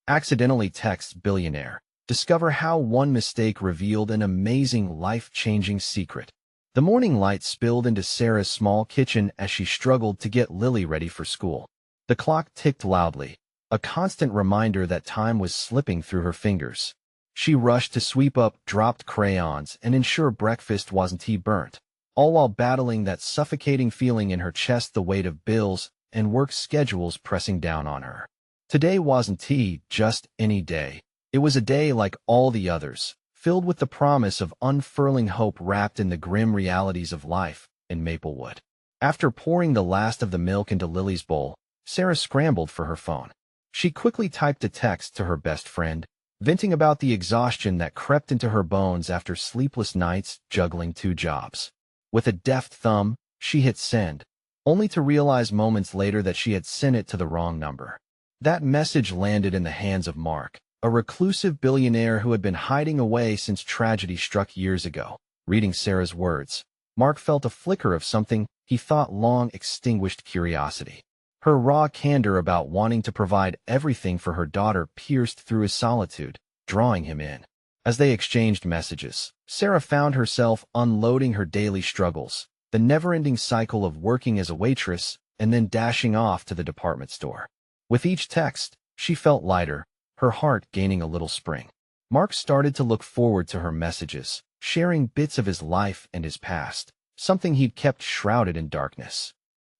Accidentally texts Billionaire. Discover how one mistake revealed an amazing, life-changing secret. The morning light spilled into Sarah's small kitchen as she struggled to get Lily ready for school. The clock ticked loudly, a constant reminder that time was slipping through her fingers. She rushed to sweep up dropped crayons and ensure breakfast wasn't burnt, all while battling that suffocating feeling in her chest, the weight of bills and work schedules pressing down on her. Today wasn't just any day. It was a day like all the others, filled with the promise of unfurling hope wrapped in the grim realities of life in Maplewood. After pouring the last of the milk into Lily's bowl, Sarah scrambled for her phone. She quickly typed a text to her best friend, venting about the exhaustion that crept into her bones after sleepless nights juggling two jobs. With a deft thumb, she hit send, only to realize moments later that she had sent it to the wrong number. That message landed in the hands of Mark, a reclusive billionaire who had been hiding away since tragedy struck years ago. Reading Sarah's words, Mark felt a flicker of something he thought long extinguished curiosity. Her raw candor about wanting to provide everything for her daughter pierced through his solitude, drawing him in. As they exchanged messages, Sarah found herself unloading her daily struggles, the never-ending cycle of working as a waitress and then dashing off to the department store. With each text, she felt lighter, her heart gaining a little spring. Mark started to look forward to her messages, sharing bits of his life and his past, something he'd kept shrouded in darkness.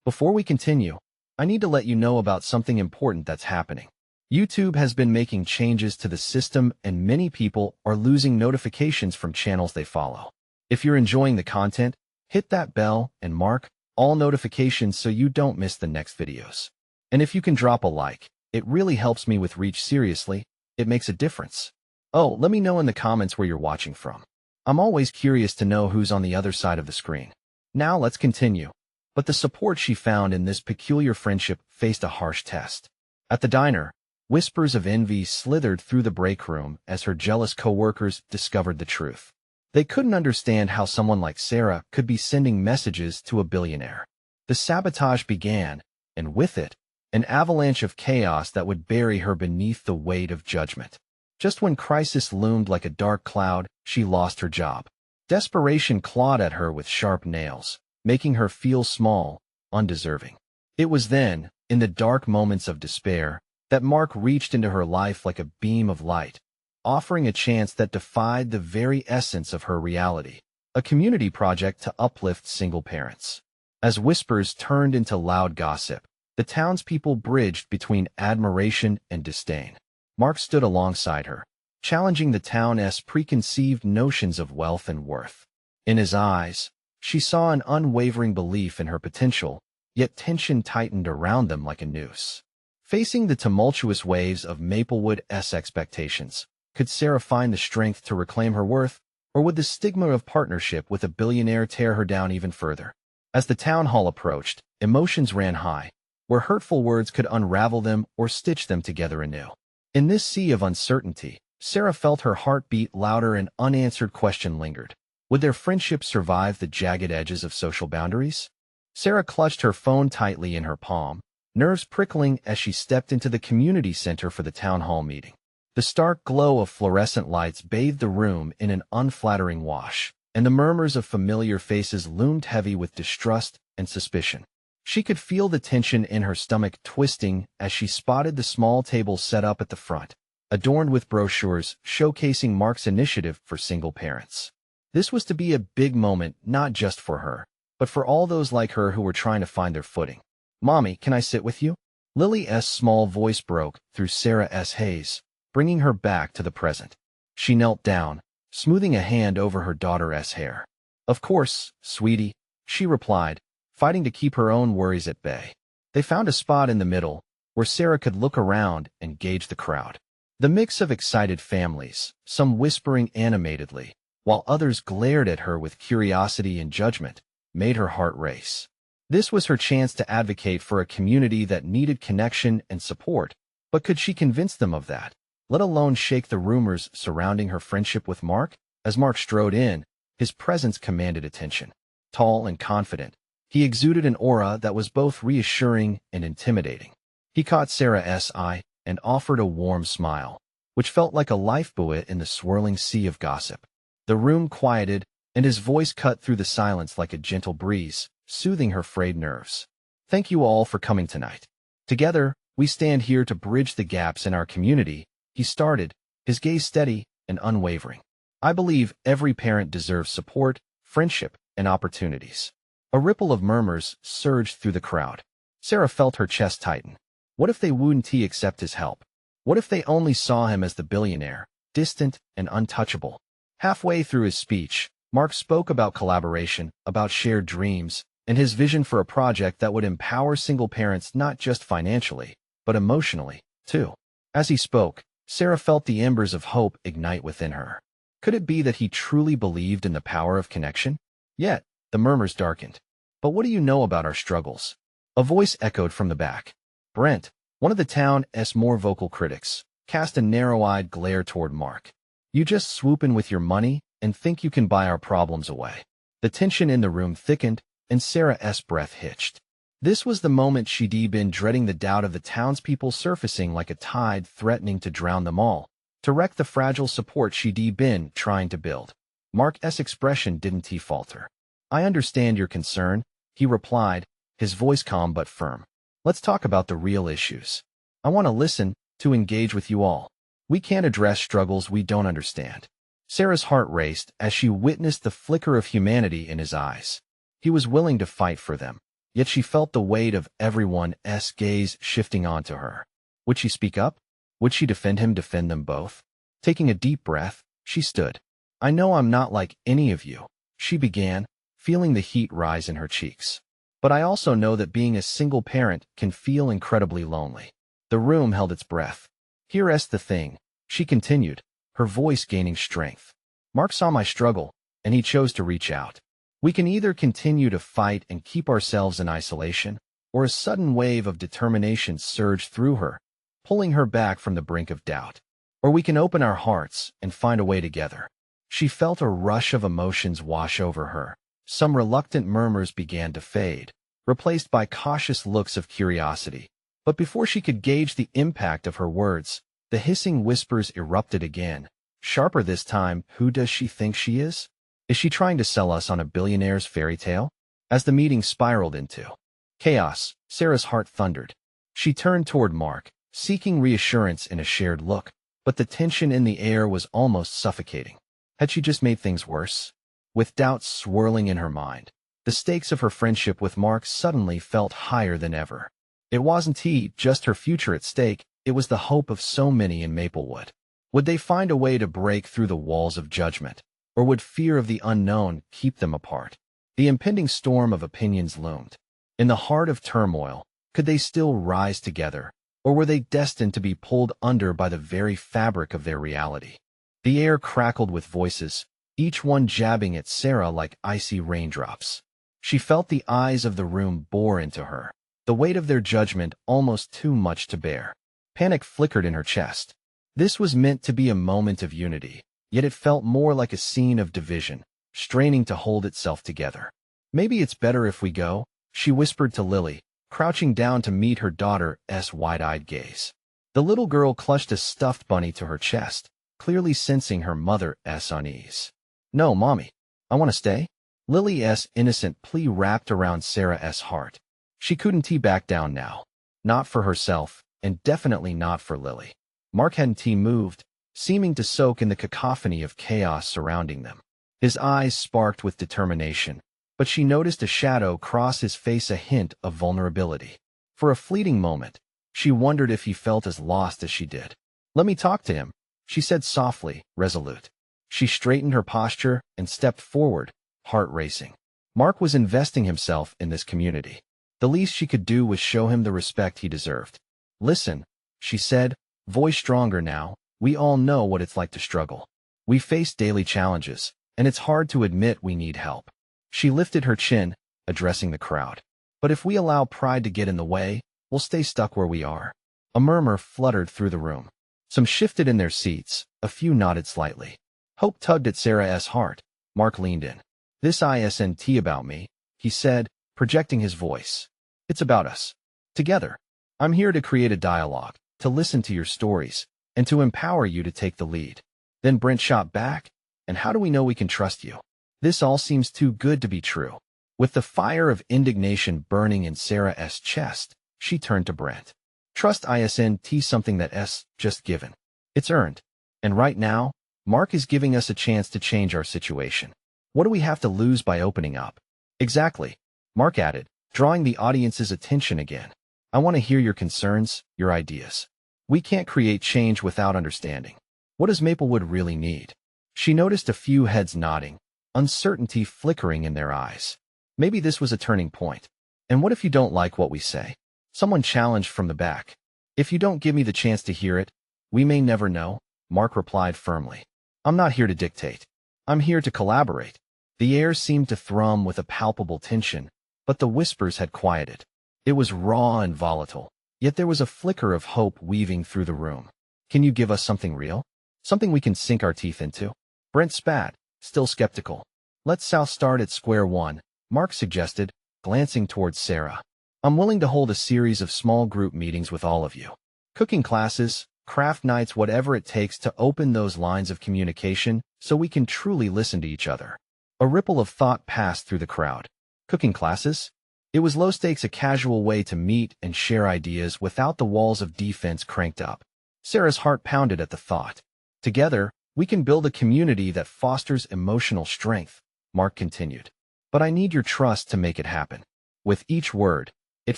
Before we continue, I need to let you know about something important that's happening. YouTube has been making changes to the system and many people are losing notifications from channels they follow. If you're enjoying the content, hit that bell and mark all notifications so you don't miss the next videos. And if you can drop a like, it really helps me with reach. Seriously, it makes a difference. Oh, let me know in the comments where you're watching from. I'm always curious to know who's on the other side of the screen. Now let's continue. But the support she found in this peculiar friendship faced a harsh test. At the diner, whispers of envy slithered through the break room as her jealous co-workers discovered the truth. They couldn't understand how someone like Sarah could be sending messages to a billionaire. The sabotage began, and with it, an avalanche of chaos that would bury her beneath the weight of judgment. Just when crisis loomed like a dark cloud, she lost her job. Desperation clawed at her with sharp nails, making her feel small, undeserving. It was then, in the dark moments of despair, that Mark reached into her life like a beam of light, offering a chance that defied the very essence of her reality, a community project to uplift single parents. As whispers turned into loud gossip, the townspeople bridged between admiration and disdain. Mark stood alongside her, challenging the town's preconceived notions of wealth and worth. In his eyes, she saw an unwavering belief in her potential, yet tension tightened around them like a noose. Facing the tumultuous waves of Maplewood's expectations, could Sarah find the strength to reclaim her worth, or would the stigma of partnership with a billionaire tear her down even further? As the town hall approached, emotions ran high, where hurtful words could unravel them or stitch them together anew. In this sea of uncertainty, Sarah felt her heart beat louder and unanswered question lingered. Would their friendship survive the jagged edges of social boundaries? Sarah clutched her phone tightly in her palm, nerves prickling as she stepped into the community center for the town hall meeting. The stark glow of fluorescent lights bathed the room in an unflattering wash, and the murmurs of familiar faces loomed heavy with distrust and suspicion. She could feel the tension in her stomach twisting as she spotted the small table set up at the front, adorned with brochures showcasing Mark's initiative for single parents. This was to be a big moment not just for her, but for all those like her who were trying to find their footing. "Mommy, can I sit with you?" Lily's small voice broke through Sarah's haze, bringing her back to the present. She knelt down, smoothing a hand over her daughter's hair. "Of course, sweetie," she replied, fighting to keep her own worries at bay. They found a spot in the middle, where Sarah could look around and gauge the crowd. The mix of excited families, some whispering animatedly, while others glared at her with curiosity and judgment, made her heart race. This was her chance to advocate for a community that needed connection and support, but could she convince them of that, let alone shake the rumors surrounding her friendship with Mark? As Mark strode in, his presence commanded attention. Tall and confident, he exuded an aura that was both reassuring and intimidating. He caught Sarah's eye, and offered a warm smile, which felt like a lifebuoy in the swirling sea of gossip. The room quieted, and his voice cut through the silence like a gentle breeze, soothing her frayed nerves. Thank you all for coming tonight. Together, we stand here to bridge the gaps in our community, he started, his gaze steady and unwavering. I believe every parent deserves support, friendship, and opportunities. A ripple of murmurs surged through the crowd. Sarah felt her chest tighten. What if they wouldn't accept his help? What if they only saw him as the billionaire, distant and untouchable? Halfway through his speech, Mark spoke about collaboration, about shared dreams, and his vision for a project that would empower single parents not just financially, but emotionally, too. As he spoke, Sarah felt the embers of hope ignite within her. Could it be that he truly believed in the power of connection? Yet, the murmurs darkened. But what do you know about our struggles? A voice echoed from the back. Brent, one of the town's more vocal critics, cast a narrow-eyed glare toward Mark. You just swoop in with your money and think you can buy our problems away. The tension in the room thickened, and Sarah's breath hitched. This was the moment she'd been dreading, the doubt of the townspeople surfacing like a tide threatening to drown them all, to wreck the fragile support she'd been trying to build. Mark's expression didn't falter. I understand your concern, he replied, his voice calm but firm. Let's talk about the real issues. I want to listen, to engage with you all. We can't address struggles we don't understand. Sarah's heart raced as she witnessed the flicker of humanity in his eyes. He was willing to fight for them, yet she felt the weight of everyone's gaze shifting onto her. Would she speak up? Would she defend him, defend them both? Taking a deep breath, she stood. I know I'm not like any of you, she began, feeling the heat rise in her cheeks. But I also know that being a single parent can feel incredibly lonely. The room held its breath. Here's the thing, she continued, her voice gaining strength. Mark saw my struggle, and he chose to reach out. We can either continue to fight and keep ourselves in isolation, or a sudden wave of determination surged through her, pulling her back from the brink of doubt. Or we can open our hearts and find a way together. She felt a rush of emotions wash over her. Some reluctant murmurs began to fade, replaced by cautious looks of curiosity. But before she could gauge the impact of her words, the hissing whispers erupted again, sharper this time. Who does she think she is? Is she trying to sell us on a billionaire's fairy tale? As the meeting spiraled into chaos, Sarah's heart thundered. She turned toward Mark, seeking reassurance in a shared look, but the tension in the air was almost suffocating. Had she just made things worse? With doubts swirling in her mind, the stakes of her friendship with Mark suddenly felt higher than ever. It wasn't just her future at stake, it was the hope of so many in Maplewood. Would they find a way to break through the walls of judgment, or would fear of the unknown keep them apart? The impending storm of opinions loomed. In the heart of turmoil, could they still rise together, or were they destined to be pulled under by the very fabric of their reality? The air crackled with voices, each one jabbing at Sarah like icy raindrops. She felt the eyes of the room bore into her, the weight of their judgment almost too much to bear. Panic flickered in her chest. This was meant to be a moment of unity, yet it felt more like a scene of division, straining to hold itself together. Maybe it's better if we go, she whispered to Lily, crouching down to meet her daughter's wide-eyed gaze. The little girl clutched a stuffed bunny to her chest, clearly sensing her mother's unease. No, Mommy. I want to stay. Lily's innocent plea wrapped around Sarah's heart. She couldn't back down now. Not for herself, and definitely not for Lily. Mark hadn't moved, seeming to soak in the cacophony of chaos surrounding them. His eyes sparked with determination, but she noticed a shadow cross his face, a hint of vulnerability. For a fleeting moment, she wondered if he felt as lost as she did. Let me talk to him, she said softly, resolute. She straightened her posture and stepped forward, heart racing. Mark was investing himself in this community. The least she could do was show him the respect he deserved. Listen, she said, voice stronger now, we all know what it's like to struggle. We face daily challenges, and it's hard to admit we need help. She lifted her chin, addressing the crowd. But if we allow pride to get in the way, we'll stay stuck where we are. A murmur fluttered through the room. Some shifted in their seats, a few nodded slightly. Hope tugged at Sarah's heart. Mark leaned in. This isn't about me, he said, projecting his voice. It's about us. Together. I'm here to create a dialogue, to listen to your stories, and to empower you to take the lead. Then Brent shot back, and how do we know we can trust you? This all seems too good to be true. With the fire of indignation burning in Sarah's chest, she turned to Brent. Trust isn't something that's just given. It's earned. And right now, Mark is giving us a chance to change our situation. What do we have to lose by opening up? Exactly, Mark added, drawing the audience's attention again. I want to hear your concerns, your ideas. We can't create change without understanding. What does Maplewood really need? She noticed a few heads nodding, uncertainty flickering in their eyes. Maybe this was a turning point. And what if you don't like what we say? Someone challenged from the back. If you don't give me the chance to hear it, we may never know, Mark replied firmly. I'm not here to dictate. I'm here to collaborate. The air seemed to thrum with a palpable tension, but the whispers had quieted. It was raw and volatile, yet there was a flicker of hope weaving through the room. Can you give us something real? Something we can sink our teeth into? Brent spat, still skeptical. Let's start at square one, Mark suggested, glancing towards Sarah. I'm willing to hold a series of small group meetings with all of you. Cooking classes, craft nights, whatever it takes to open those lines of communication so we can truly listen to each other. A ripple of thought passed through the crowd. Cooking classes? It was low stakes, a casual way to meet and share ideas without the walls of defense cranked up. Sarah's heart pounded at the thought. Together, we can build a community that fosters emotional strength, Mark continued. But I need your trust to make it happen. With each word, it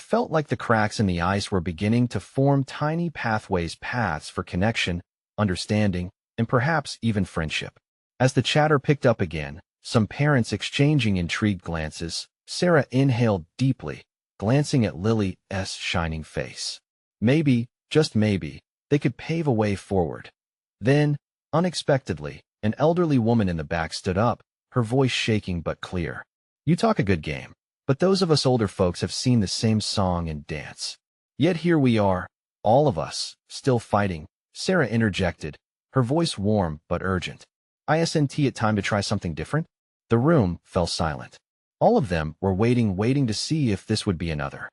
felt like the cracks in the ice were beginning to form tiny paths for connection, understanding, and perhaps even friendship. As the chatter picked up again, some parents exchanging intrigued glances, Sarah inhaled deeply, glancing at Lily's shining face. Maybe, just maybe, they could pave a way forward. Then, unexpectedly, an elderly woman in the back stood up, her voice shaking but clear. You talk a good game, but those of us older folks have seen the same song and dance. Yet here we are, all of us, still fighting, Sarah interjected, her voice warm but urgent. Isn't it time to try something different? The room fell silent. All of them were waiting to see if this would be another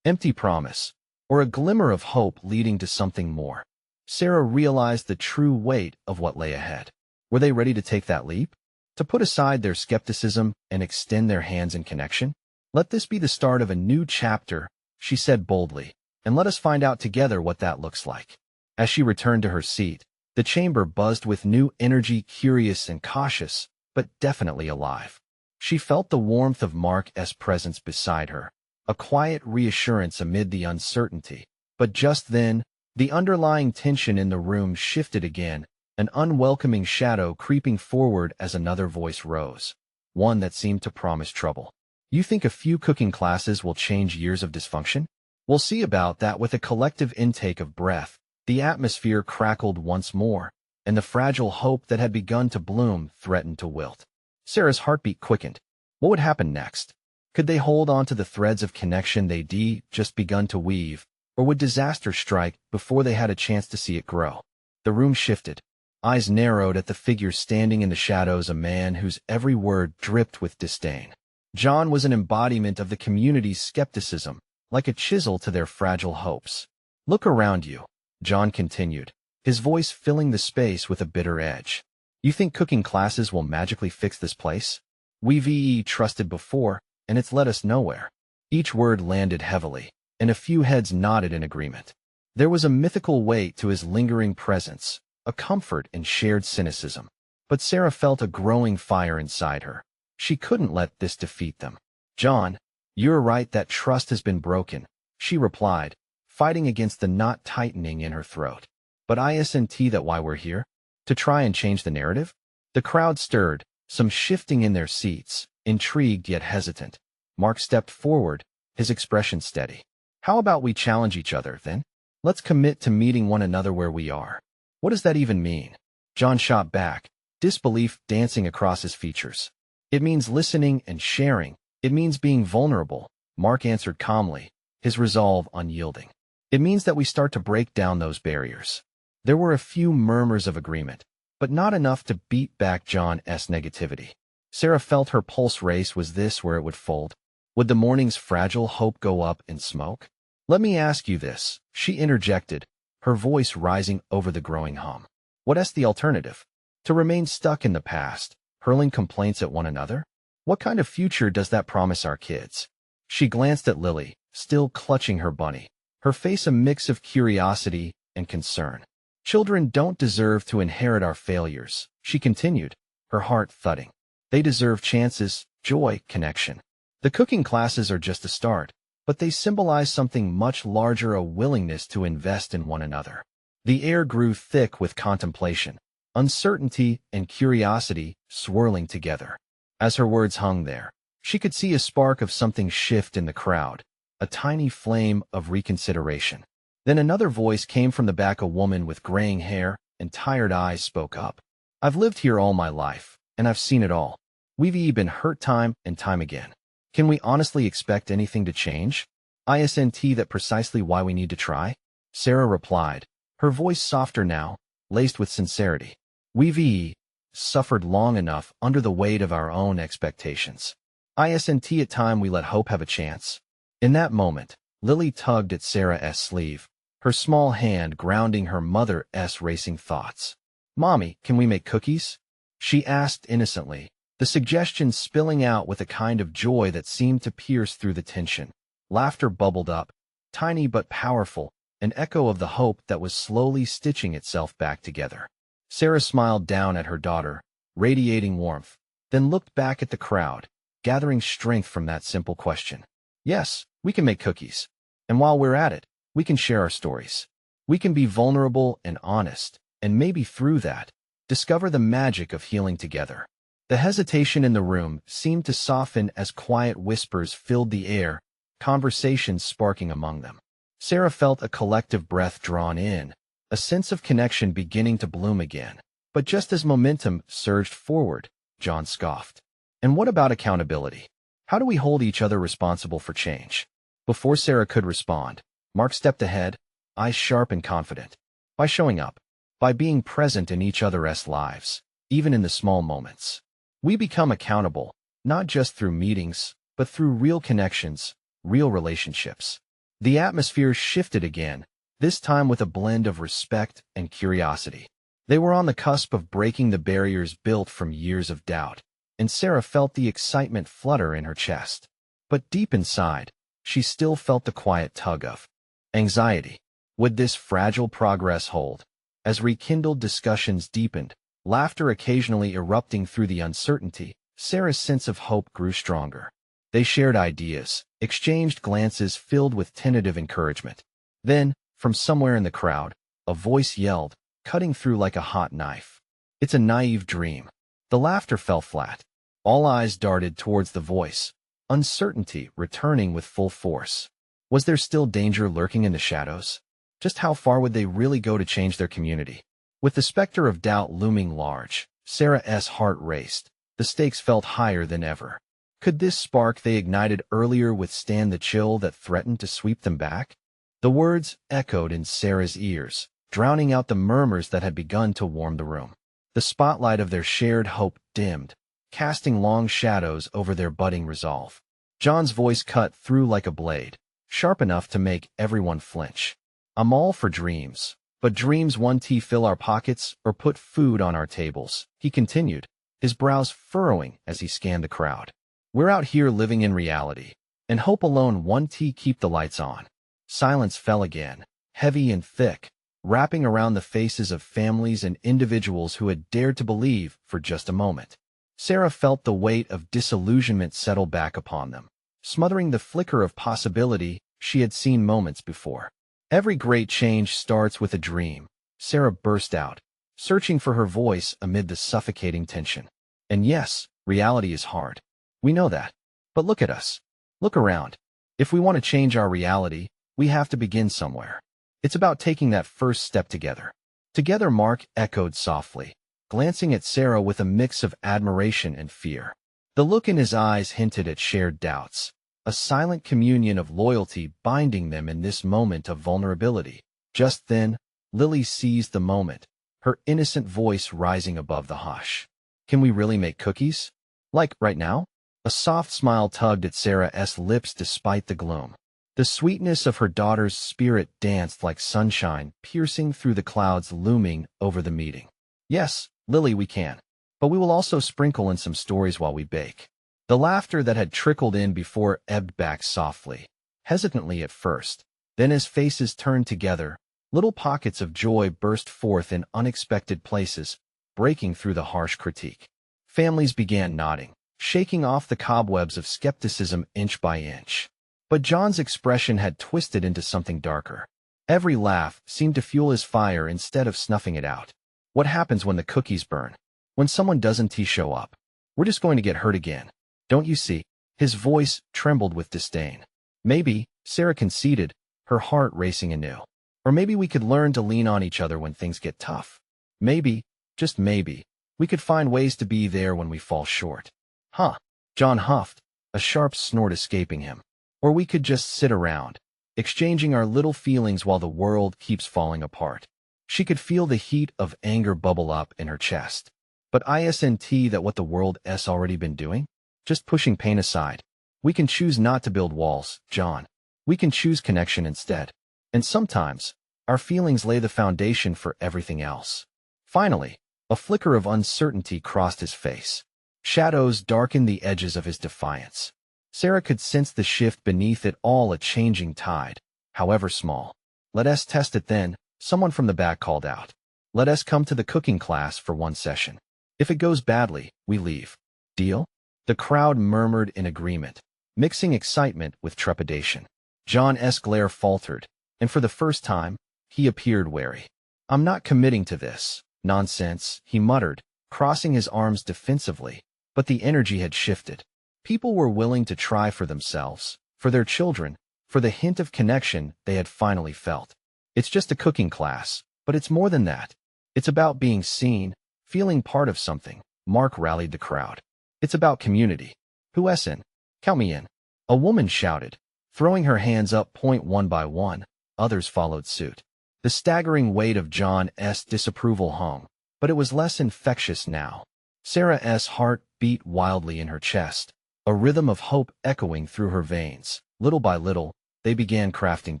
empty promise, or a glimmer of hope leading to something more. Sarah realized the true weight of what lay ahead. Were they ready to take that leap? To put aside their skepticism and extend their hands in connection? Let this be the start of a new chapter, she said boldly, and let us find out together what that looks like. As she returned to her seat, the chamber buzzed with new energy, curious and cautious, but definitely alive. She felt the warmth of Mark's presence beside her, a quiet reassurance amid the uncertainty. But just then, the underlying tension in the room shifted again, an unwelcoming shadow creeping forward as another voice rose, one that seemed to promise trouble. You think a few cooking classes will change years of dysfunction? We'll see about that. With a collective intake of breath, the atmosphere crackled once more, and the fragile hope that had begun to bloom threatened to wilt. Sarah's heartbeat quickened. What would happen next? Could they hold on to the threads of connection they'd just begun to weave, or would disaster strike before they had a chance to see it grow? The room shifted. Eyes narrowed at the figure standing in the shadows, a man whose every word dripped with disdain. John was an embodiment of the community's skepticism, like a chisel to their fragile hopes. Look around you, John continued, his voice filling the space with a bitter edge. You think cooking classes will magically fix this place? We've trusted before, and it's led us nowhere. Each word landed heavily, and a few heads nodded in agreement. There was a mythical weight to his lingering presence, a comfort in shared cynicism. But Sarah felt a growing fire inside her. She couldn't let this defeat them. John, you're right, that trust has been broken, she replied, fighting against the knot tightening in her throat. But isn't that why we're here? To try and change the narrative? The crowd stirred, some shifting in their seats, intrigued yet hesitant. Mark stepped forward, his expression steady. How about we challenge each other, then? Let's commit to meeting one another where we are. What does that even mean? John shot back, disbelief dancing across his features. It means listening and sharing. It means being vulnerable, Mark answered calmly, his resolve unyielding. It means that we start to break down those barriers. There were a few murmurs of agreement, but not enough to beat back John's negativity. Sarah felt her pulse race. Was this where it would fold? Would the morning's fragile hope go up in smoke? Let me ask you this, she interjected, her voice rising over the growing hum. What's the alternative? To remain stuck in the past, hurling complaints at one another? What kind of future does that promise our kids? She glanced at Lily, still clutching her bunny, her face a mix of curiosity and concern. Children don't deserve to inherit our failures, she continued, her heart thudding. They deserve chances, joy, connection. The cooking classes are just a start, but they symbolize something much larger, a willingness to invest in one another. The air grew thick with contemplation, uncertainty and curiosity swirling together. As her words hung there, she could see a spark of something shift in the crowd, a tiny flame of reconsideration. Then another voice came from the back. A woman with graying hair and tired eyes spoke up. I've lived here all my life, and I've seen it all. We've been hurt time and time again. Can we honestly expect anything to change? Isn't that precisely why we need to try? Sarah replied, her voice softer now, laced with sincerity. We've suffered long enough under the weight of our own expectations. Isn't at time we let hope have a chance? In that moment, Lily tugged at Sarah's sleeve, her small hand grounding her mother's racing thoughts. Mommy, can we make cookies? She asked innocently, the suggestion spilling out with a kind of joy that seemed to pierce through the tension. Laughter bubbled up, tiny but powerful, an echo of the hope that was slowly stitching itself back together. Sarah smiled down at her daughter, radiating warmth, then looked back at the crowd, gathering strength from that simple question. Yes, we can make cookies. And while we're at it, we can share our stories. We can be vulnerable and honest, and maybe through that, discover the magic of healing together. The hesitation in the room seemed to soften as quiet whispers filled the air, conversations sparking among them. Sarah felt a collective breath drawn in, a sense of connection beginning to bloom again. But just as momentum surged forward, John scoffed. And what about accountability? How do we hold each other responsible for change? Before Sarah could respond, Mark stepped ahead, eyes sharp and confident. By showing up, by being present in each other's lives, even in the small moments, we become accountable, not just through meetings, but through real connections, real relationships. The atmosphere shifted again, this time with a blend of respect and curiosity. They were on the cusp of breaking the barriers built from years of doubt, and Sarah felt the excitement flutter in her chest. But deep inside, she still felt the quiet tug of anxiety. Would this fragile progress hold? As rekindled discussions deepened, laughter occasionally erupting through the uncertainty, Sarah's sense of hope grew stronger. They shared ideas, exchanged glances filled with tentative encouragement. Then, from somewhere in the crowd, a voice yelled, cutting through like a hot knife. It's a naive dream. The laughter fell flat. All eyes darted towards the voice, uncertainty returning with full force. Was there still danger lurking in the shadows? Just how far would they really go to change their community? With the specter of doubt looming large, Sarah's heart raced. The stakes felt higher than ever. Could this spark they ignited earlier withstand the chill that threatened to sweep them back? The words echoed in Sarah's ears, drowning out the murmurs that had begun to warm the room. The spotlight of their shared hope dimmed, casting long shadows over their budding resolve. John's voice cut through like a blade, sharp enough to make everyone flinch. I'm all for dreams, but dreams won't fill our pockets or put food on our tables, he continued, his brows furrowing as he scanned the crowd. We're out here living in reality, and hope alone won't keep the lights on. Silence fell again, heavy and thick, wrapping around the faces of families and individuals who had dared to believe for just a moment. Sarah felt the weight of disillusionment settle back upon them, smothering the flicker of possibility she had seen moments before. Every great change starts with a dream, Sarah burst out, searching for her voice amid the suffocating tension. And yes, reality is hard. We know that. But look at us. Look around. If we want to change our reality, we have to begin somewhere. It's about taking that first step together. Together, Mark echoed softly, glancing at Sarah with a mix of admiration and fear. The look in his eyes hinted at shared doubts, a silent communion of loyalty binding them in this moment of vulnerability. Just then, Lily seized the moment, her innocent voice rising above the hush. Can we really make cookies? Like right now? A soft smile tugged at Sarah's lips despite the gloom. The sweetness of her daughter's spirit danced like sunshine, piercing through the clouds looming over the meeting. Yes, Lily, we can. But we will also sprinkle in some stories while we bake. The laughter that had trickled in before ebbed back softly, hesitantly at first. Then as faces turned together, little pockets of joy burst forth in unexpected places, breaking through the harsh critique. Families began nodding, shaking off the cobwebs of skepticism inch by inch. But John's expression had twisted into something darker. Every laugh seemed to fuel his fire instead of snuffing it out. What happens when the cookies burn? When someone doesn't show up? We're just going to get hurt again. Don't you see? His voice trembled with disdain. Maybe, Sarah conceded, her heart racing anew. Or maybe we could learn to lean on each other when things get tough. Maybe, just maybe, we could find ways to be there when we fall short. Huh? John huffed, a sharp snort escaping him. Or we could just sit around, exchanging our little feelings while the world keeps falling apart. She could feel the heat of anger bubble up in her chest. But isn't that what the world's already been doing? Just pushing pain aside. We can choose not to build walls, John. We can choose connection instead. And sometimes, our feelings lay the foundation for everything else. Finally, a flicker of uncertainty crossed his face. Shadows darkened the edges of his defiance. Sarah could sense the shift beneath it all, a changing tide, however small. Let us test it then, someone from the back called out. Let us come to the cooking class for one session. If it goes badly, we leave. Deal? The crowd murmured in agreement, mixing excitement with trepidation. John's glare faltered, and for the first time, he appeared wary. I'm not committing to this nonsense, he muttered, crossing his arms defensively, but the energy had shifted. People were willing to try for themselves, for their children, for the hint of connection they had finally felt. It's just a cooking class, but it's more than that. It's about being seen, feeling part of something. Mark rallied the crowd. It's about community. Who's in? Count me in. A woman shouted, throwing her hands up. One by one, others followed suit. The staggering weight of John's disapproval hung, but it was less infectious now. Sarah's heart beat wildly in her chest, a rhythm of hope echoing through her veins. Little by little, they began crafting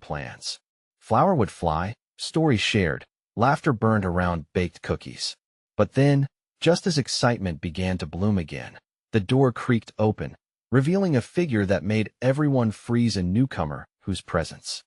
plans. Flour would fly, stories shared, laughter burned around baked cookies. But then, just as excitement began to bloom again, the door creaked open, revealing a figure that made everyone freeze, a newcomer whose presence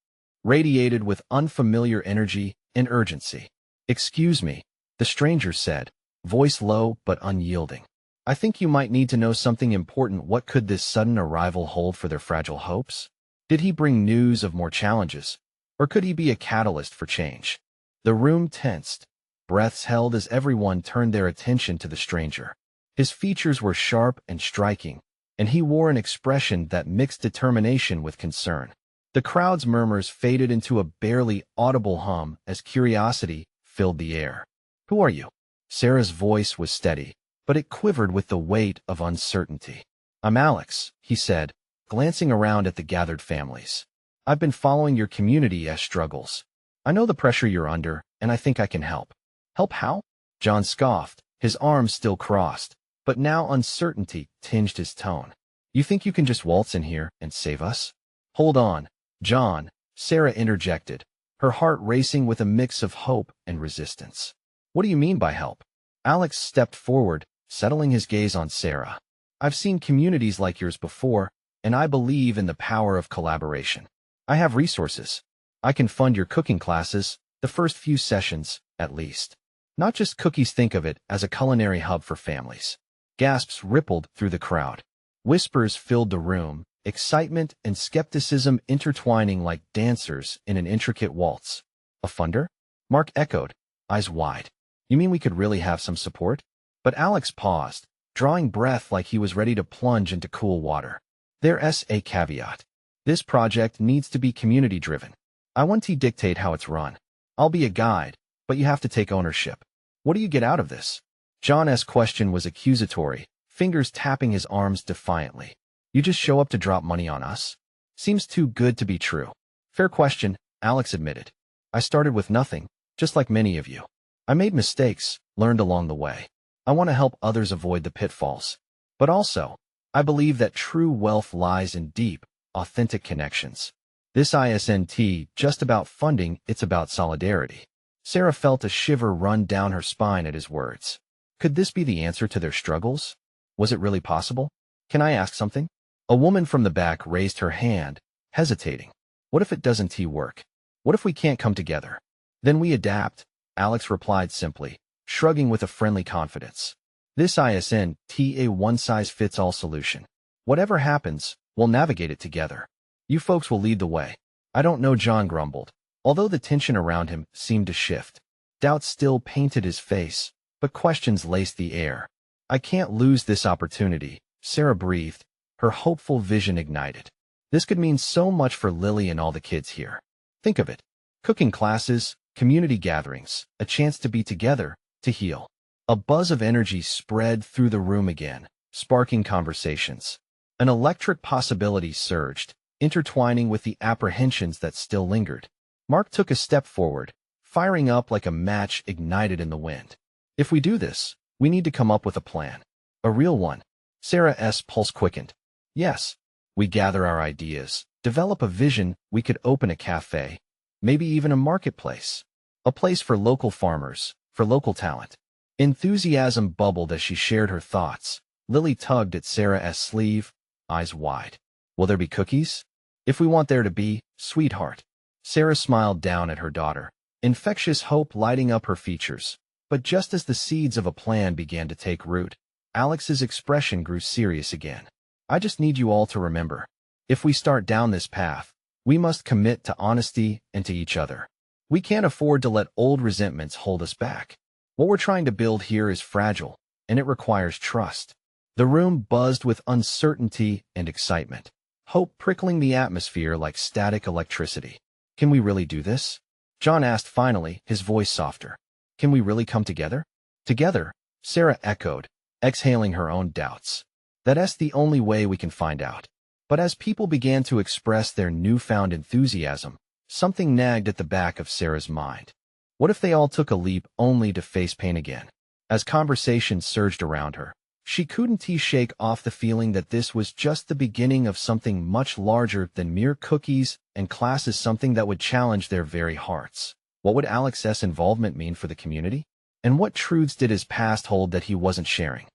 radiated with unfamiliar energy and urgency. Excuse me, the stranger said, voice low but unyielding. I think you might need to know something important. What could this sudden arrival hold for their fragile hopes? Did he bring news of more challenges? Or could he be a catalyst for change? The room tensed, breaths held as everyone turned their attention to the stranger. His features were sharp and striking, and he wore an expression that mixed determination with concern. The crowd's murmurs faded into a barely audible hum as curiosity filled the air. Who are you? Sarah's voice was steady, but it quivered with the weight of uncertainty. I'm Alex, he said, glancing around at the gathered families. I've been following your community's struggles. I know the pressure you're under, and I think I can help. Help how? John scoffed, his arms still crossed, but now uncertainty tinged his tone. You think you can just waltz in here and save us? Hold on, John, Sarah interjected, her heart racing with a mix of hope and resistance. What do you mean by help? Alex stepped forward, settling his gaze on Sarah. I've seen communities like yours before, and I believe in the power of collaboration. I have resources. I can fund your cooking classes, the first few sessions, at least. Not just cookies. Think of it as a culinary hub for families. Gasps rippled through the crowd. Whispers filled the room, excitement and skepticism intertwining like dancers in an intricate waltz. A funder? Mark echoed, eyes wide. You mean we could really have some support? But Alex paused, drawing breath like he was ready to plunge into cool water. There's a caveat. This project needs to be community-driven. I want to dictate how it's run. I'll be a guide, but you have to take ownership. What do you get out of this? John's question was accusatory, fingers tapping his arms defiantly. You just show up to drop money on us? Seems too good to be true. Fair question, Alex admitted. I started with nothing, just like many of you. I made mistakes, learned along the way. I want to help others avoid the pitfalls. But also, I believe that true wealth lies in deep, authentic connections. This isn't just about funding, it's about solidarity. Sarah felt a shiver run down her spine at his words. Could this be the answer to their struggles? Was it really possible? Can I ask something? A woman from the back raised her hand, hesitating. What if it doesn't work? What if we can't come together? Then we adapt, Alex replied simply, shrugging with a friendly confidence. This isn't a one-size-fits-all solution. Whatever happens, we'll navigate it together. You folks will lead the way. I don't know, John grumbled, although the tension around him seemed to shift. Doubt still painted his face, but questions laced the air. I can't lose this opportunity, Sarah breathed, her hopeful vision ignited. This could mean so much for Lily and all the kids here. Think of it. Cooking classes, community gatherings, a chance to be together, to heal. A buzz of energy spread through the room again, sparking conversations. An electric possibility surged, intertwining with the apprehensions that still lingered. Mark took a step forward, firing up like a match ignited in the wind. If we do this, we need to come up with a plan. A real one. Sarah's pulse quickened. Yes. We gather our ideas, develop a vision. We could open a cafe, maybe even a marketplace. A place for local farmers, for local talent. Enthusiasm bubbled as she shared her thoughts. Lily tugged at Sarah's sleeve, eyes wide. Will there be cookies? If we want there to be, sweetheart. Sarah smiled down at her daughter, infectious hope lighting up her features. But just as the seeds of a plan began to take root, Alex's expression grew serious again. I just need you all to remember. If we start down this path, we must commit to honesty and to each other. We can't afford to let old resentments hold us back. What we're trying to build here is fragile, and it requires trust. The room buzzed with uncertainty and excitement, hope prickling the atmosphere like static electricity. Can we really do this? John asked finally, his voice softer. Can we really come together? Together, Sarah echoed, exhaling her own doubts. That's the only way we can find out. But as people began to express their newfound enthusiasm, something nagged at the back of Sarah's mind. What if they all took a leap only to face pain again? As conversation surged around her, she couldn't shake off the feeling that this was just the beginning of something much larger than mere cookies and classes, something that would challenge their very hearts. What would Alex's involvement mean for the community? And what truths did his past hold that he wasn't sharing?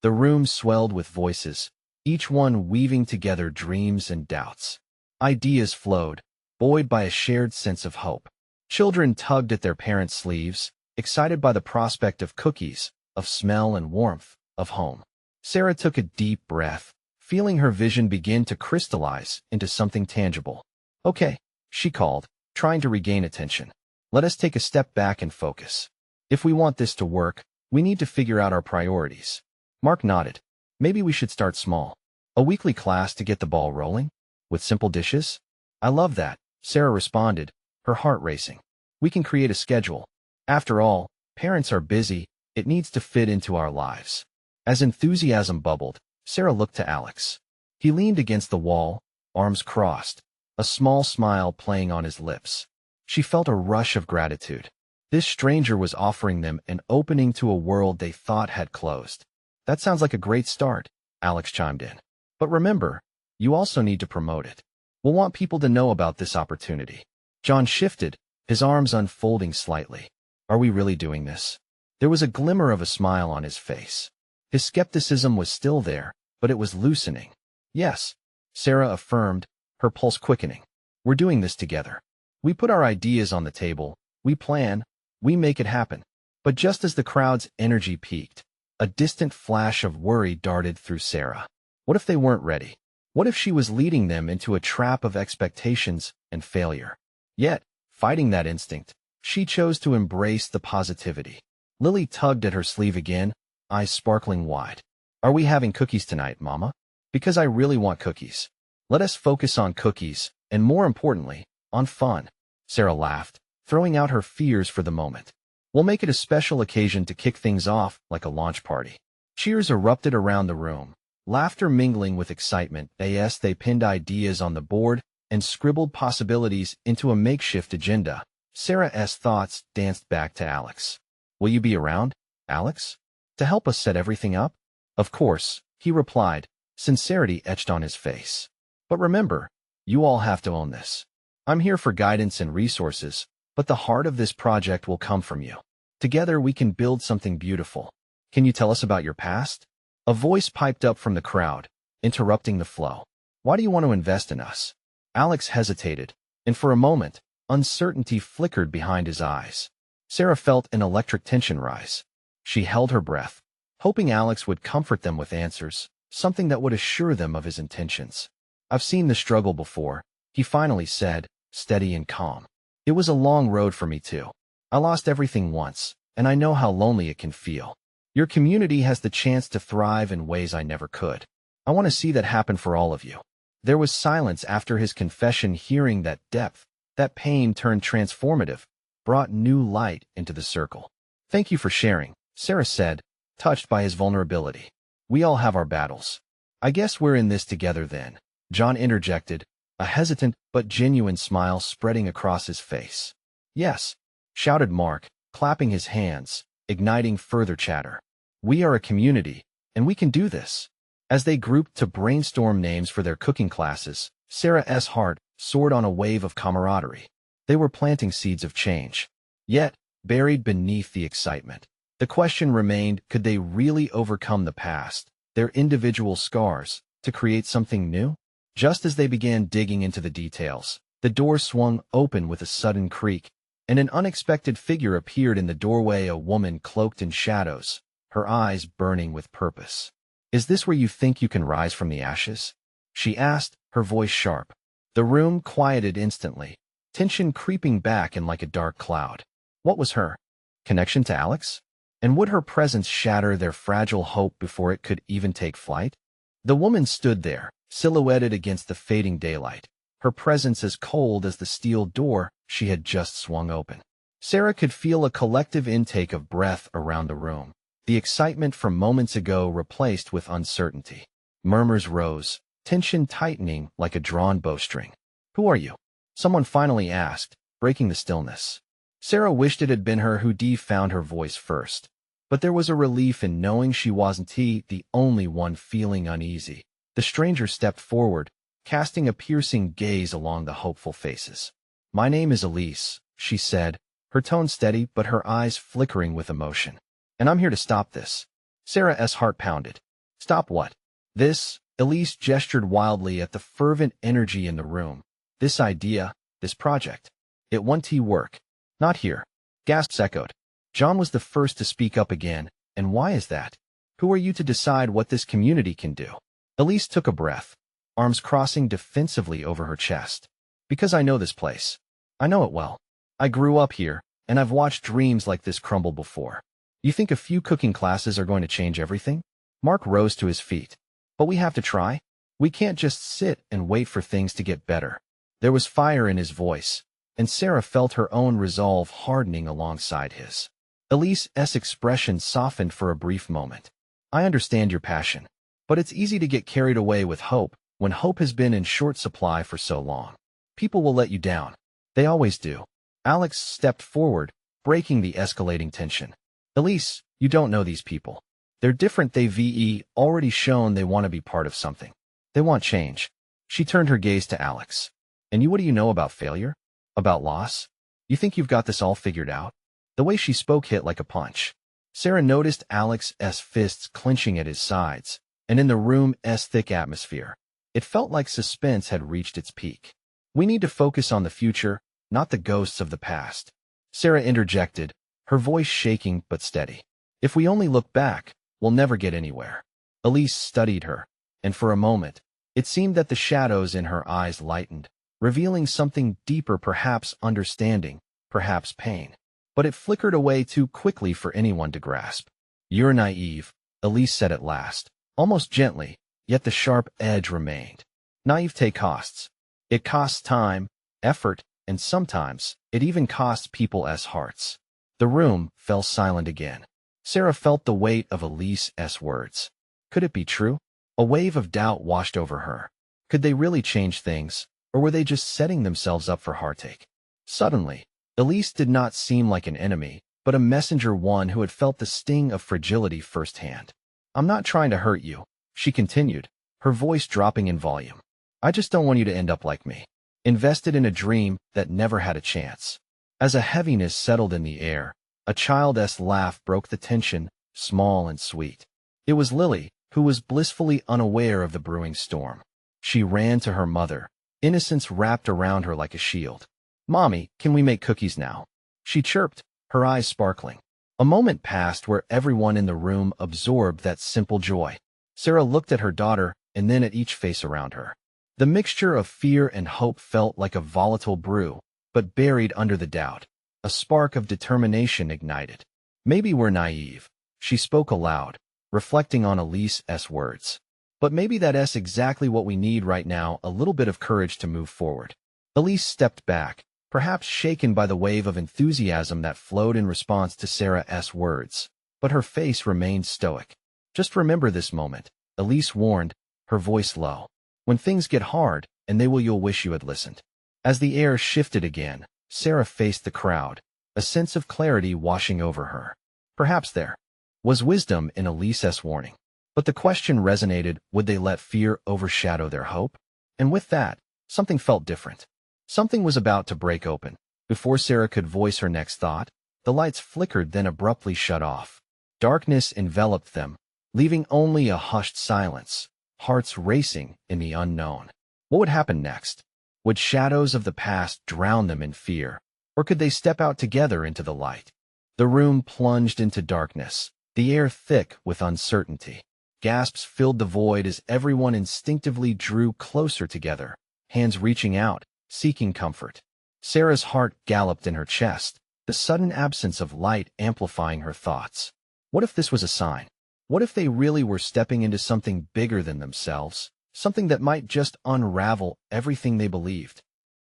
The room swelled with voices, each one weaving together dreams and doubts. Ideas flowed, buoyed by a shared sense of hope. Children tugged at their parents' sleeves, excited by the prospect of cookies, of smell and warmth, of home. Sarah took a deep breath, feeling her vision begin to crystallize into something tangible. Okay, she called, trying to regain attention. Let us take a step back and focus. If we want this to work, we need to figure out our priorities. Mark nodded. Maybe we should start small. A weekly class to get the ball rolling? With simple dishes? I love that, Sarah responded, her heart racing. We can create a schedule. After all, parents are busy. It needs to fit into our lives. As enthusiasm bubbled, Sarah looked to Alex. He leaned against the wall, arms crossed, a small smile playing on his lips. She felt a rush of gratitude. This stranger was offering them an opening to a world they thought had closed. That sounds like a great start, Alex chimed in. But remember, you also need to promote it. We'll want people to know about this opportunity. John shifted, his arms unfolding slightly. Are we really doing this? There was a glimmer of a smile on his face. His skepticism was still there, but it was loosening. Yes, Sarah affirmed, her pulse quickening. We're doing this together. We put our ideas on the table, we plan, we make it happen. But just as the crowd's energy peaked, a distant flash of worry darted through Sarah. What if they weren't ready? What if she was leading them into a trap of expectations and failure? Yet, fighting that instinct, she chose to embrace the positivity. Lily tugged at her sleeve again, eyes sparkling wide. Are we having cookies tonight, Mama? Because I really want cookies. Let us focus on cookies, and more importantly, on fun. Sarah laughed, throwing out her fears for the moment. We'll make it a special occasion to kick things off, like a launch party. Cheers erupted around the room, laughter mingling with excitement as they pinned ideas on the board and scribbled possibilities into a makeshift agenda. Sarah's thoughts danced back to Alex. Will you be around, Alex? To help us set everything up? Of course, he replied, sincerity etched on his face. But remember, you all have to own this. I'm here for guidance and resources, but the heart of this project will come from you. Together we can build something beautiful. Can you tell us about your past? A voice piped up from the crowd, interrupting the flow. Why do you want to invest in us? Alex hesitated, and for a moment, uncertainty flickered behind his eyes. Sarah felt an electric tension rise. She held her breath, hoping Alex would comfort them with answers, something that would assure them of his intentions. I've seen the struggle before, he finally said, steady and calm. It was a long road for me too. I lost everything once, and I know how lonely it can feel. Your community has the chance to thrive in ways I never could. I want to see that happen for all of you. There was silence after his confession. Hearing that depth, that pain turned transformative, brought new light into the circle. Thank you for sharing, Sarah said, touched by his vulnerability. We all have our battles. I guess we're in this together then, John interjected, a hesitant but genuine smile spreading across his face. Yes, shouted Mark, clapping his hands, igniting further chatter. We are a community, and we can do this. As they grouped to brainstorm names for their cooking classes, Sarah's heart soared on a wave of camaraderie. They were planting seeds of change. Yet, buried beneath the excitement, the question remained, could they really overcome the past, their individual scars, to create something new? Just as they began digging into the details, the door swung open with a sudden creak, and an unexpected figure appeared in the doorway, a woman cloaked in shadows, her eyes burning with purpose. Is this where you think you can rise from the ashes? She asked, her voice sharp. The room quieted instantly, tension creeping back in like a dark cloud. What was her connection to Alex? And would her presence shatter their fragile hope before it could even take flight? The woman stood there, silhouetted against the fading daylight, her presence as cold as the steel door she had just swung open. Sarah could feel a collective intake of breath around the room, the excitement from moments ago replaced with uncertainty. Murmurs rose, tension tightening like a drawn bowstring. Who are you? Someone finally asked, breaking the stillness. Sarah wished it had been her who found her voice first, but there was a relief in knowing she wasn't the only one feeling uneasy. The stranger stepped forward, casting a piercing gaze along the hopeful faces. My name is Elise, she said, her tone steady but her eyes flickering with emotion. And I'm here to stop this. Sarah's heart pounded. Stop what? This? Elise gestured wildly at the fervent energy in the room. This idea, this project. It won't work. Not here. Gasps echoed. John was the first to speak up again. And why is that? Who are you to decide what this community can do? Elise took a breath, arms crossing defensively over her chest. Because I know this place. I know it well. I grew up here, and I've watched dreams like this crumble before. You think a few cooking classes are going to change everything? Mark rose to his feet. But we have to try. We can't just sit and wait for things to get better. There was fire in his voice, and Sarah felt her own resolve hardening alongside his. Elise's expression softened for a brief moment. I understand your passion, but it's easy to get carried away with hope when hope has been in short supply for so long. People will let you down. They always do. Alex stepped forward, breaking the escalating tension. Elise, you don't know these people. They're different. They've already shown they want to be part of something. They want change. She turned her gaze to Alex. And you, what do you know about failure? About loss? You think you've got this all figured out? The way she spoke hit like a punch. Sarah noticed Alex's fists clenching at his sides, and in the room's thick atmosphere, it felt like suspense had reached its peak. We need to focus on the future, not the ghosts of the past. Sarah interjected, her voice shaking but steady. If we only look back, we'll never get anywhere. Elise studied her, and for a moment, it seemed that the shadows in her eyes lightened, revealing something deeper, perhaps understanding, perhaps pain. But it flickered away too quickly for anyone to grasp. You're naive, Elise said at last, almost gently, yet the sharp edge remained. Naivete costs. It costs time, effort, and sometimes, it even costs people's hearts. The room fell silent again. Sarah felt the weight of Elise's words. Could it be true? A wave of doubt washed over her. Could they really change things, or were they just setting themselves up for heartache? Suddenly, Elise did not seem like an enemy, but a messenger, one who had felt the sting of fragility firsthand. I'm not trying to hurt you, she continued, her voice dropping in volume. I just don't want you to end up like me. invested in a dream that never had a chance. As a heaviness settled in the air, a child's laugh broke the tension, small and sweet. It was Lily, who was blissfully unaware of the brewing storm. She ran to her mother, innocence wrapped around her like a shield. "Mommy, can we make cookies now?" she chirped, her eyes sparkling. A moment passed where everyone in the room absorbed that simple joy. Sarah looked at her daughter and then at each face around her. The mixture of fear and hope felt like a volatile brew, but buried under the doubt, a spark of determination ignited. "Maybe we're naive," she spoke aloud, reflecting on Elise's words. "But maybe that's exactly what we need right now, a little bit of courage to move forward." Elise stepped back, perhaps shaken by the wave of enthusiasm that flowed in response to Sarah's words, but her face remained stoic. "Just remember this moment," Elise warned, her voice low. "When things get hard, you'll wish you had listened." As the air shifted again, Sarah faced the crowd, a sense of clarity washing over her. Perhaps there was wisdom in Elise's warning. But the question resonated, would they let fear overshadow their hope? And with that, something felt different. Something was about to break open. Before Sarah could voice her next thought, the lights flickered then abruptly shut off. Darkness enveloped them, leaving only a hushed silence, hearts racing in the unknown. What would happen next? Would shadows of the past drown them in fear, or could they step out together into the light? The room plunged into darkness, the air thick with uncertainty. Gasps filled the void as everyone instinctively drew closer together, hands reaching out, seeking comfort. Sarah's heart galloped in her chest, the sudden absence of light amplifying her thoughts. What if this was a sign? What if they really were stepping into something bigger than themselves, something that might just unravel everything they believed?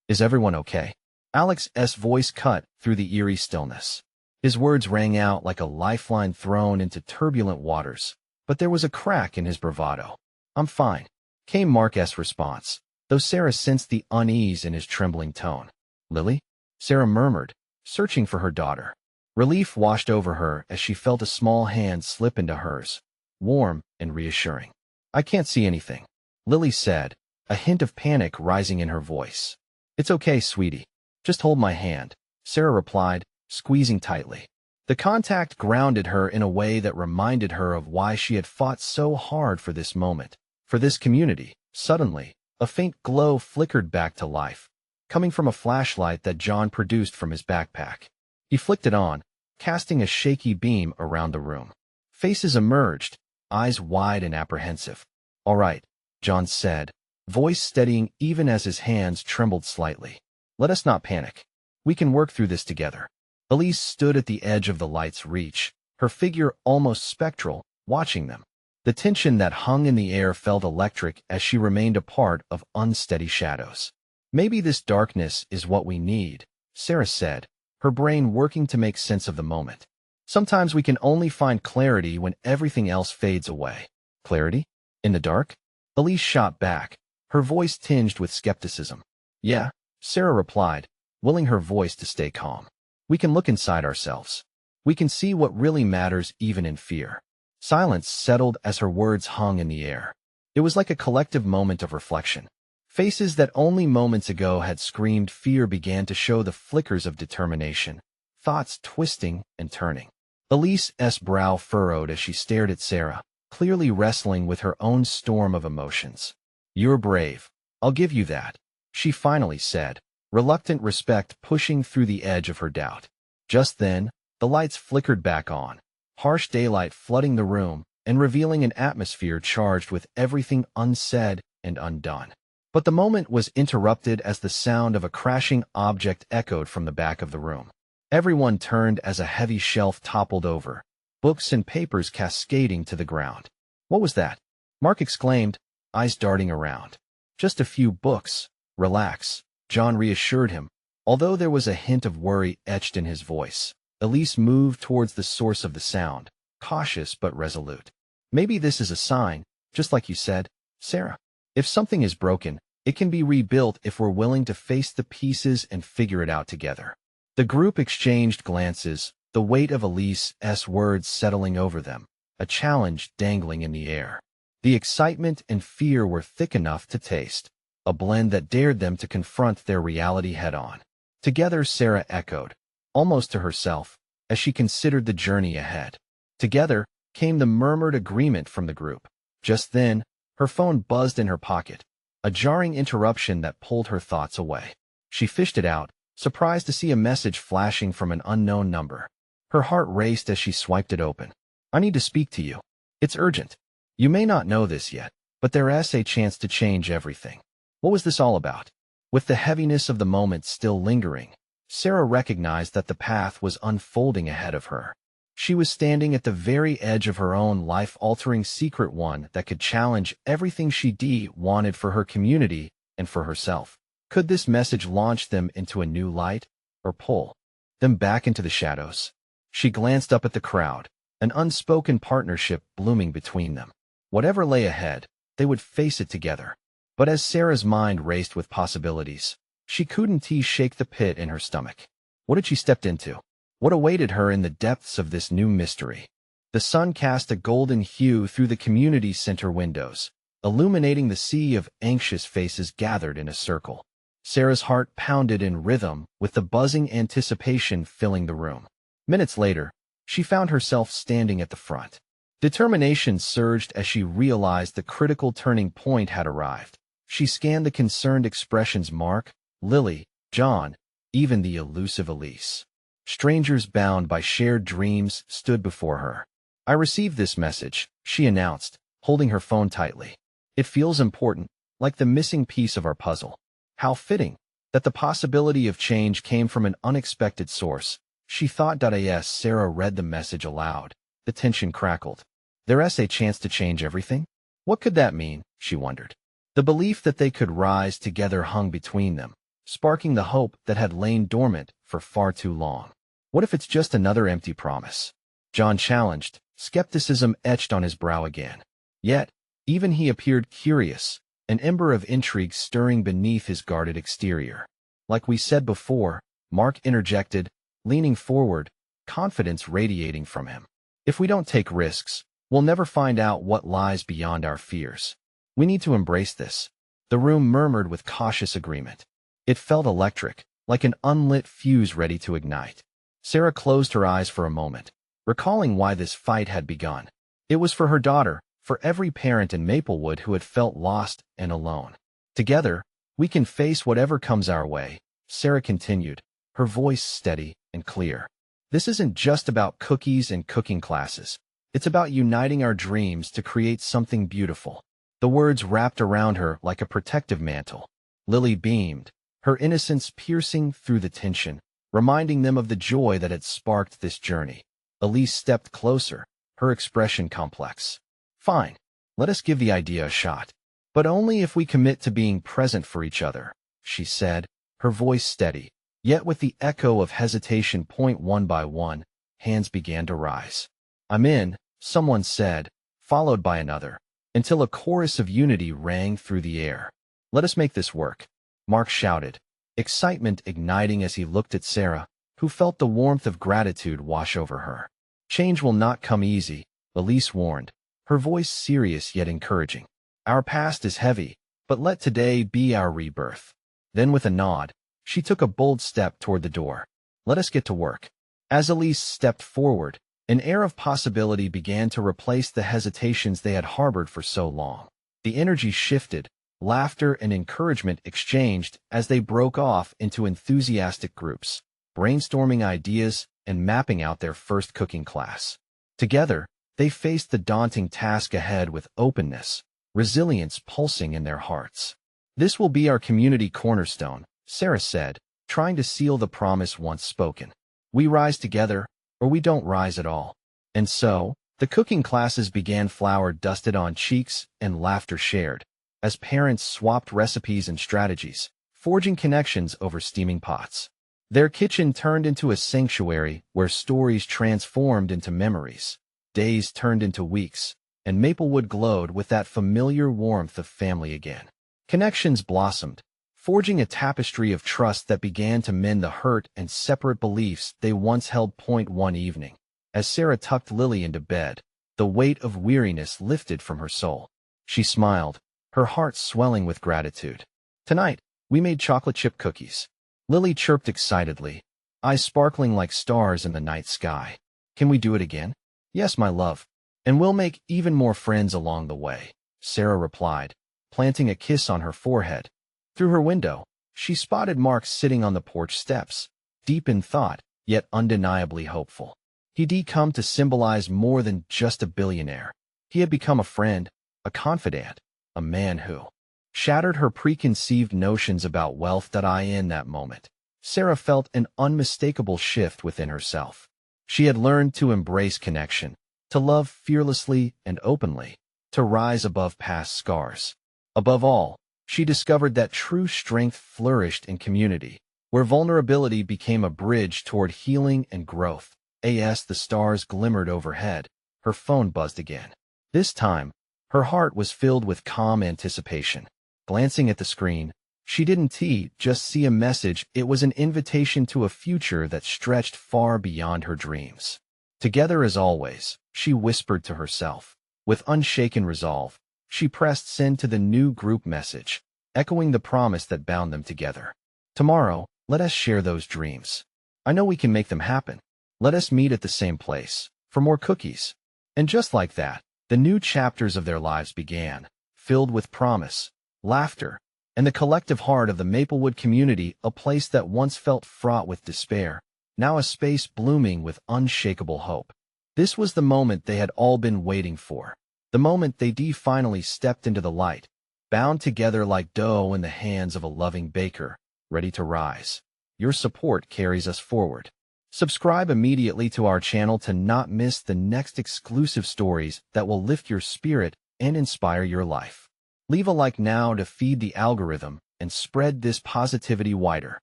"Is everyone okay?" Alex's voice cut through the eerie stillness. His words rang out like a lifeline thrown into turbulent waters, but there was a crack in his bravado. "I'm fine," came Mark's response, though Sarah sensed the unease in his trembling tone. "Lily?" Sarah murmured, searching for her daughter. Relief washed over her as she felt a small hand slip into hers, warm and reassuring. "I can't see anything," Lily said, a hint of panic rising in her voice. "It's okay, sweetie. Just hold my hand," Sarah replied, squeezing tightly. The contact grounded her in a way that reminded her of why she had fought so hard for this moment, for this community. Suddenly, a faint glow flickered back to life, coming from a flashlight that John produced from his backpack. He flicked it on, casting a shaky beam around the room. Faces emerged, eyes wide and apprehensive. "All right," John said, voice steadying even as his hands trembled slightly. "Let us not panic. We can work through this together." Elise stood at the edge of the light's reach, her figure almost spectral, watching them. The tension that hung in the air felt electric as she remained a part of unsteady shadows. "Maybe this darkness is what we need," Sarah said, her brain working to make sense of the moment. "Sometimes we can only find clarity when everything else fades away." "Clarity? In the dark?" Elise shot back, her voice tinged with skepticism. "Yeah," Sarah replied, willing her voice to stay calm. "We can look inside ourselves. We can see what really matters even in fear." Silence settled as her words hung in the air. It was like a collective moment of reflection. Faces that only moments ago had screamed fear began to show the flickers of determination, thoughts twisting and turning. Elise's brow furrowed as she stared at Sarah, clearly wrestling with her own storm of emotions. "You're brave. I'll give you that," she finally said, reluctant respect pushing through the edge of her doubt. Just then, the lights flickered back on, harsh daylight flooding the room and revealing an atmosphere charged with everything unsaid and undone. But the moment was interrupted as the sound of a crashing object echoed from the back of the room. Everyone turned as a heavy shelf toppled over, books and papers cascading to the ground. "What was that?" Mark exclaimed, eyes darting around. "Just a few books. Relax," John reassured him, although there was a hint of worry etched in his voice. Elise moved towards the source of the sound, cautious but resolute. "Maybe this is a sign, just like you said, Sarah. If something is broken, it can be rebuilt if we're willing to face the pieces and figure it out together." The group exchanged glances, the weight of Elise's words settling over them, a challenge dangling in the air. The excitement and fear were thick enough to taste, a blend that dared them to confront their reality head-on. Together, Sarah echoed, almost to herself, as she considered the journey ahead. Together came the murmured agreement from the group. Just then, her phone buzzed in her pocket, a jarring interruption that pulled her thoughts away. She fished it out, surprised to see a message flashing from an unknown number. Her heart raced as she swiped it open. "I need to speak to you. It's urgent. You may not know this yet, but there's a chance to change everything." What was this all about? With the heaviness of the moment still lingering, Sarah recognized that the path was unfolding ahead of her. She was standing at the very edge of her own life-altering secret, one that could challenge everything she wanted for her community and for herself. Could this message launch them into a new light, or pull them back into the shadows? She glanced up at the crowd, an unspoken partnership blooming between them. Whatever lay ahead, they would face it together. But as Sarah's mind raced with possibilities, she couldn't shake the pit in her stomach. What had she stepped into? What awaited her in the depths of this new mystery? The sun cast a golden hue through the community center windows, illuminating the sea of anxious faces gathered in a circle. Sarah's heart pounded in rhythm with the buzzing anticipation filling the room. Minutes later, she found herself standing at the front. Determination surged as she realized the critical turning point had arrived. She scanned the concerned expressions: Mark, Lily, John, even the elusive Elise. Strangers bound by shared dreams stood before her. "I received this message," she announced, holding her phone tightly. "It feels important, like the missing piece of our puzzle." How fitting that the possibility of change came from an unexpected source, she thought. As Sarah read the message aloud, the tension crackled. There's a chance to change everything? What could that mean, she wondered. The belief that they could rise together hung between them, sparking the hope that had lain dormant for far too long. What if it's just another empty promise? John challenged, skepticism etched on his brow again. Yet, even he appeared curious, an ember of intrigue stirring beneath his guarded exterior. "Like we said before," Mark interjected, leaning forward, confidence radiating from him. "If we don't take risks, we'll never find out what lies beyond our fears. We need to embrace this." The room murmured with cautious agreement. It felt electric, like an unlit fuse ready to ignite. Sarah closed her eyes for a moment, recalling why this fight had begun. It was for her daughter, for every parent in Maplewood who had felt lost and alone. "Together, we can face whatever comes our way," Sarah continued, her voice steady and clear. "This isn't just about cookies and cooking classes. It's about uniting our dreams to create something beautiful." The words wrapped around her like a protective mantle. Lily beamed, her innocence piercing through the tension, reminding them of the joy that had sparked this journey. Elise stepped closer, her expression complex. "Fine, let us give the idea a shot. But only if we commit to being present for each other," she said, her voice steady. Yet with the echo of hesitation, one by one, hands began to rise. "I'm in," someone said, followed by another, until a chorus of unity rang through the air. "Let us make this work," Mark shouted, excitement igniting as he looked at Sarah, who felt the warmth of gratitude wash over her. "Change will not come easy," Elise warned, her voice serious yet encouraging. "Our past is heavy, but let today be our rebirth." Then with a nod, she took a bold step toward the door. "Let us get to work." As Elise stepped forward, an air of possibility began to replace the hesitations they had harbored for so long. The energy shifted, laughter and encouragement exchanged as they broke off into enthusiastic groups, brainstorming ideas and mapping out their first cooking class. Together, they faced the daunting task ahead with openness, resilience pulsing in their hearts. "This will be our community cornerstone," Sarah said, trying to seal the promise once spoken. "We rise together, or we don't rise at all." And so, the cooking classes began, flour dusted on cheeks and laughter shared, as parents swapped recipes and strategies, forging connections over steaming pots. Their kitchen turned into a sanctuary where stories transformed into memories, days turned into weeks, and Maplewood glowed with that familiar warmth of family again. Connections blossomed, forging a tapestry of trust that began to mend the hurt and separate beliefs they once held. One evening, as Sarah tucked Lily into bed, the weight of weariness lifted from her soul. She smiled, her heart swelling with gratitude. Tonight, we made chocolate chip cookies. Lily chirped excitedly, eyes sparkling like stars in the night sky. Can we do it again? Yes, my love. And we'll make even more friends along the way, Sarah replied, planting a kiss on her forehead. Through her window, she spotted Mark sitting on the porch steps, deep in thought, yet undeniably hopeful. He'd come to symbolize more than just a billionaire. He had become a friend, a confidant, a man who shattered her preconceived notions about wealth. In that moment, Sarah felt an unmistakable shift within herself. She had learned to embrace connection, to love fearlessly and openly, to rise above past scars. Above all, she discovered that true strength flourished in community, where vulnerability became a bridge toward healing and growth. As the stars glimmered overhead, her phone buzzed again. This time, her heart was filled with calm anticipation. Glancing at the screen, she didn't just see a message. It was an invitation to a future that stretched far beyond her dreams. Together as always, she whispered to herself. With unshaken resolve, she pressed send to the new group message, echoing the promise that bound them together. Tomorrow, let us share those dreams. I know we can make them happen. Let us meet at the same place, for more cookies. And just like that, the new chapters of their lives began, filled with promise, laughter, and the collective heart of the Maplewood community, a place that once felt fraught with despair, now a space blooming with unshakable hope. This was the moment they had all been waiting for, the moment they finally stepped into the light, bound together like dough in the hands of a loving baker, ready to rise. Your support carries us forward. Subscribe immediately to our channel to not miss the next exclusive stories that will lift your spirit and inspire your life. Leave a like now to feed the algorithm and spread this positivity wider.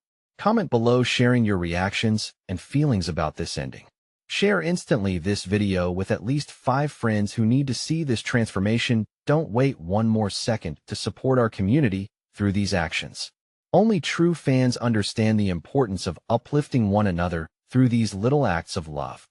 Comment below sharing your reactions and feelings about this ending. Share instantly this video with at least 5 friends who need to see this transformation. Don't wait one more second to support our community through these actions. Only true fans understand the importance of uplifting one another through these little acts of love.